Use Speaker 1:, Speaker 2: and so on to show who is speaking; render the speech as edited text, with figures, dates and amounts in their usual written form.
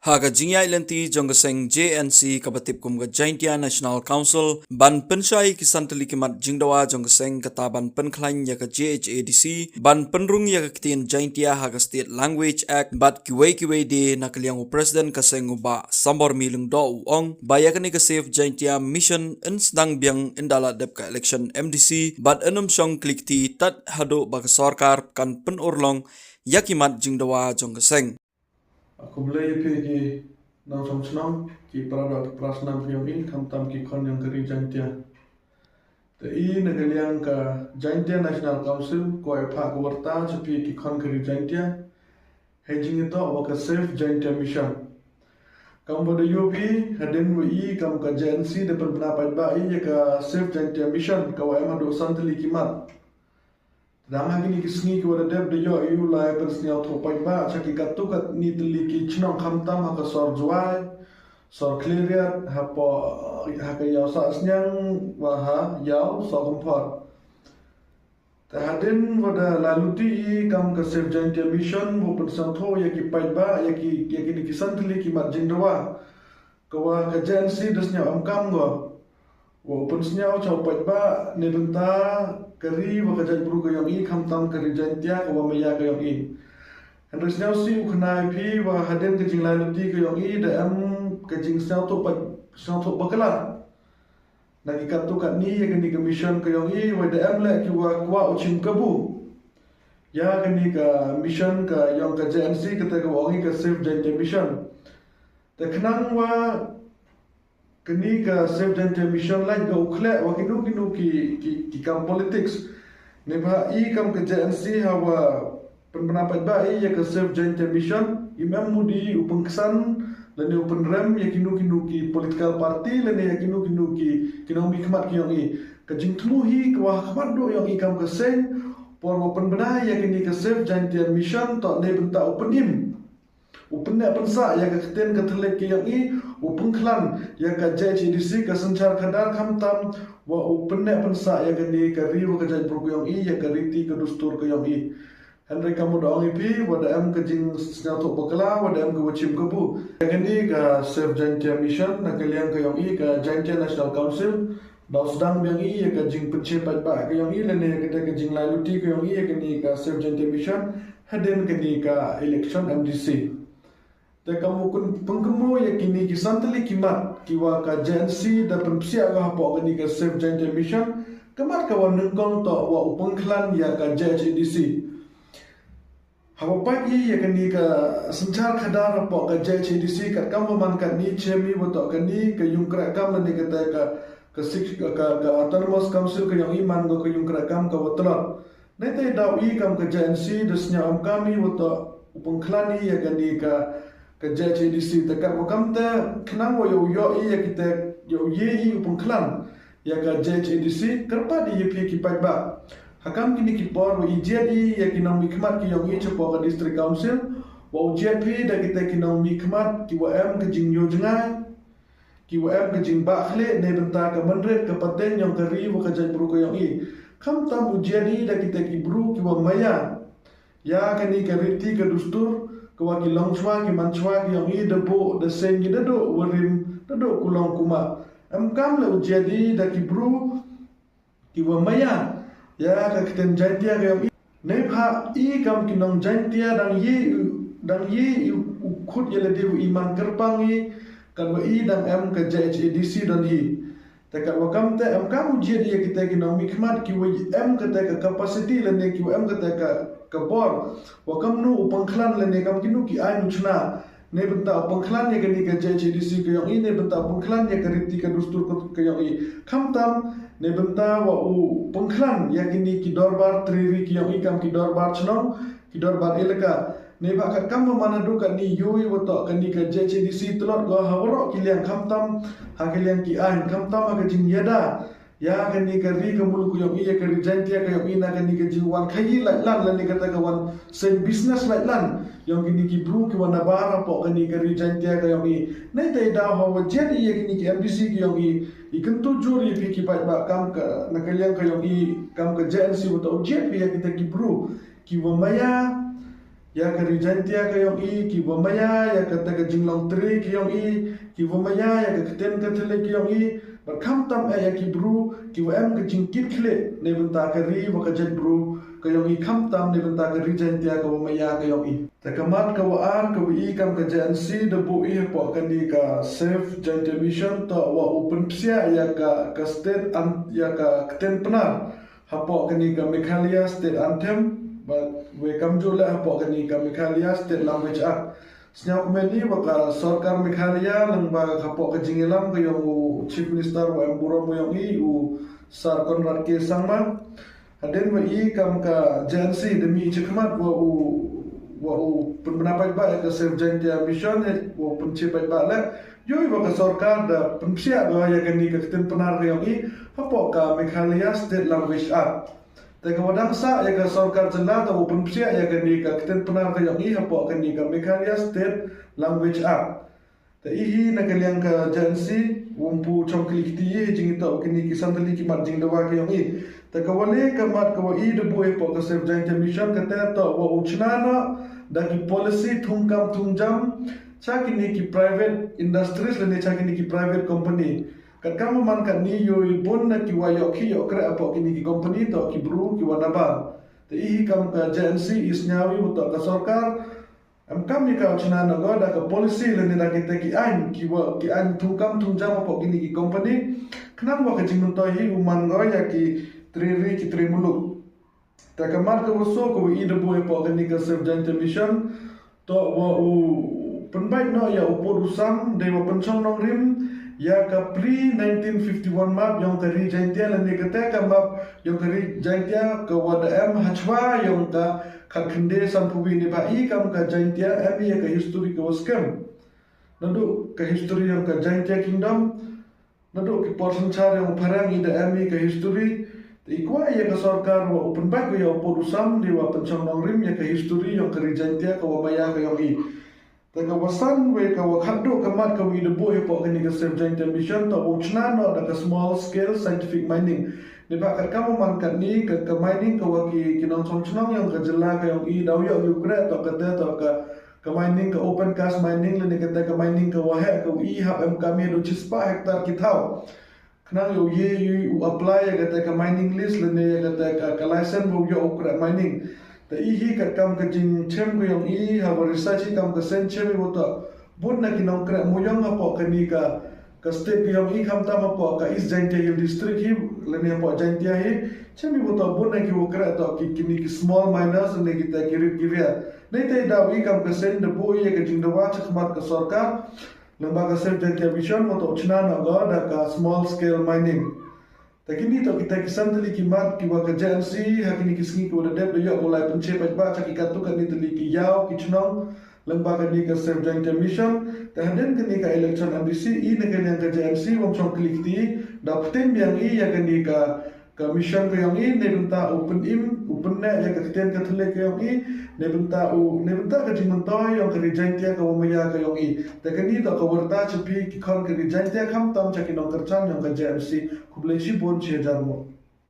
Speaker 1: Haga jingya ilanti jonggaseng JNC kabatip kum ga Jaintia National Council ban penshai kisantali kimat jingdawa jonggaseng kata ban penklain ya ka JHADC ban penrung ya ka kitin Jaintia haga State Language Act bat kiwe de nakaliang President kaseng uba sambor milung do uong bayakani ka Save Jaintia Mission insdang biang indala dep ka election MDC bat enum song klikti tat hado baka sarkar kan penurlong yakimat jingdawa jonggaseng.
Speaker 2: Aku beli pergi nang senang ki produk prasnam yogi kam ki kon yang keri Jaintia. Tapi negeri yang ke Jaintia National Council ko epa ko warta cepi ki kon keri Jaintia. Hedging itu awak Save Jaintia Mission. Kamu pada yogi hadin wi kamu ke JNC depan pendapat baik ya ke Save Jaintia Mission kau emang dosan teli kimat. Dama gini kisngi ko wada deb de yo iu lai persnial thopai ba chaki katukat ni teli ki chnong khamtam ha ka sor juai sor clear ha po ha ka yaw sa asnyang wa ha yaw so kompor ta hadin wada laluti kam ka Save Jaintia Mission bu persang tho ya ki pai ba ya ki ni kisan teli ki mat jingdawa ko wa ka JNC desnya amkam go wa persnya chau pai ba ne benta kari wa kajai buru kayong i kamtam kari Jaintia wa maya kayong i. Henry snau si ukhnai pi wa haden kajing laluti kayong i da am kajing snau to bakala. Nagi katu kat ni ya kani mission kayong i wa da am le ki wa kwa uchim kabu. Ya kani ka mission ka yong ka JNC kata ka wangi ka Save Jaintia Mission. Ta kenang wa kini ka Save Jaintia Mission lain ka ukhle wa kinu ki kam politics ne ba I kam ka JNC hawa pendapat ba I ya ka Save Jaintia Mission imam mudi upengkesan lene upen rem ya kinu ki political party lene ya kinu ki kinong hikmat ki yong I ka jingtluhi ka khmat do yong I kam ka sen por open bena ya kini ka Save Jaintia Mission to ne benta upenim upenya pensa ya ka keten ka thelek ki yang I upengklan ya ka JHADC ka sencar kadar kamtam wa upenya pensa ya ka ni ka riu ka jai pro yang I ya ka riti ka dustur ka yang I Henry kamu doang ipi wa da am ka jing snyal to bakala wa da am ka wachim ka bu ya ka ni ka Save Jaintia Mission na ka liang ka yang I ka Jaintia National Council Daw sedang yang I ya ka jing pencepat ba ka yang I lene ya ka jing laluti ka yang I ya ka ni ka Save Jaintia Mission haden ka ni ka election MDC ta kamu kun pengkemu ya kini ki santali kimat kiwa ka JNC da penpsia ga hapo gani ka Save Jaintia Mission kamat kawan nengkong to wa upengklan ya ka JHADC hapo pagi ya kini ka sencar kadar hapo ka JHADC kat kamu man kat ni chemi woto kani ka yungkra kam ni kata ka autonomous council ka yang iman go ka yungkra kam ka wotlot nete daw I kam ka JNC desnya am kami woto upengklani ya kani ka JHADC dekat wakam ta kenang wa yo I ya kita yo ye I upengklan ya ka JHADC kerpa di YP ki pai ba hakam kini ki por wa IJI ya kinang mikmat ki yo I cepo ka district council wa UJP da kita kinang mikmat ki wa am ke jing yo jengai ki wa am ke jing ba khle ne benta ka mandret ka paten yang kari wa ka jai bru ka yo I kam tam UJI da kita ki bru ki wa maya ya kani ka riti ka dustur kawa ki longchwa ki manchwa ki yang I debo de sen ki dedo warim dedo kulong kuma am kam le ujadi da ki bru ki wa maya ya ka kiten Jaintia ka yang I ne pha I kam ki nong Jaintia dang ye khut ye le de iman kerpang I kan wa I dang am ka JHADC dan hi takat wakam te am kam ujadi ya kita ki nong mikmat ki wa am ka ta ka capacity le ne ki wa am ka ta ka bor wakam nu upengklan le ne kam kinu ki ai nuchna ne benta upengklan ya gani ka JHADC ka yang I ne benta upengklan ya ka riti ka dustur ka yang I kam tam ne benta wa upengklan ya gini ki dorbar triri ki yang I kam ki dorbar chnong ki dorbar elaka ne ba kat kam manadu ka ni yui wato ka ni ka JHADC telot go hawro ki liang kam tam ha ki liang ki ai kam tam ka jing yada ya kani kari kamulu ku yang iya kari Jaintia ka yang ina kani ka jiwan khayi lan lan ni kata kawan sen business lan yang kini ki bru ki wana bara po kani kari Jaintia ka yang I nei tai da ho jadi iya kini ki MDC ki yang I kan tujuh ri ki pat ba kam ka nakaliang ka yang I kam ka JNC wato jet ya kita ki bru ki wa maya ya ka rijantia ka yong i ki bomaya ya ka ta ka jinglong tri ki yong i ki bomaya ya ka kten ka thele ki yong i bar kham tam ya ki bru ki wa em ka jingkit khle ne benta ka ri wa ka jet bru ka yong i kham tam ne benta ka rijantia ka bomaya ka yong i ta ka mat ka wa ar ka wi kam ka JNC de bu i po ka ni ka safe jantia mission to wa open psia ya ka state an ya ka kten pnar hapo ka ni ka Meghalaya state anthem but we come to la hapo ka ni ka Meghalaya state language act snya kumeni baka sarkar Meghalaya lang ba hapo ka jingilam ka yung chief minister wa emburo mo yung i u sar Conrad K Sangma haden wa i kam ka JNC demi chikmat wa u pendapat ba ka safe jantia mission wa pencepat ba la yoi baka sarkar da pensia ba ya ka ni ka kten penar ka yung i hapo ka Meghalaya state language act Teka wadang sa ya ka sarkar jala ta open psia ya ka ni ka kten penar ka yang i hapo ka ni ka Meghalaya State Language Act. Ta ihi na kaliang ka jansi wumpu chongklik ti jing ta ka ni ki santali ki mat jing dawa ka yang i. Ta ka wale ka mat ka wa i de bu e po ka safe jantia mission ka ta ta wa uchnana da ki policy thungkam thungjam cha ki ni ki private industries le ne cha ki ni ki private company. Kat kamu man kat ni yoi pun na ki wayok ki yok kre apa kini ki company to ki bru ki wanaba. Te ihi kam ka JNC is nyawi buto ka sarkar am kam ni ka china na go da ka policy le ni da ki te ki an thukam thungjam apa kini ki company knam wa ka jingun to hi uman go ya ki tri ki tri muluk. Ta ka mar ka so ko i de boy po kini ka safe jantia mission to wa u penbaik no ya upur usam de wa penchong nong rim ya ka pre 1951 map yang kari jantia lan ni kata ka map yang kari jantia ka wada em hachwa yang ka khinde sampuwi ni bai kam ka jantia em ya ka history ka waskam nadu ka history yang ka jantia kingdom nadu ki portion char yang parang ida em ka history ikwa ya ka sarkar wa open back ya porusam di wa pencong rim ya ka history yang kari jantia ka wa maya ka yang i Teka wasan we ka wakado kamat ka wi de boy po kini ka safe jantia mission to uchna no da ka small scale scientific mining. Ni ba kat kamu man kat ni ka mining ka waki kinong chongnong yang ka jela ka yang i daw yo ukre to ka te to ka mining ka open cast mining le ni ka ka mining ka wahe ka i hab em kami do chispa hektar ki thau. Knang yo ye you apply ka ka mining list le ni ka license bo yo ukre mining. Ta ihi kat kam ka jing chem ko yang i ha research kam ka sen chem bo to bun na kinong kra mo yang apo ka ni ka state yang i kham ta apo ka is jantia hill district hi le ni apo jantia hi chem bo to bun na ki wo kra to ki kini ki small miners ne ki ta kirip kiria nei te da i kam ka sen de bo ye ka jing da wa chkhmat ka sarkar lembaga safe jantia mission mo to chna na ga da ka small scale mining Takini to kita kisan tali ki mat ki wa ka JNC hakini kisngi ko da deb yo mulai penche ba cha ki katu kan ni tali ki yaw ki chnong lembaga ni ka safe jantia mission ta haden kan ni ka election MBC i ne kan yang ka JNC wong chong klik ti da pten yang i ya kan ni ka mission ka yang i ne benta open ne ya ka kten ka thale ka yang i ne benta ka jing to yang ka jantia ka wamaya ka yang i ta kan ni to ka warta chpi ki khon ka jantia kham tam cha ki nong karchan yang ka JNC kublai shi bon che jarmo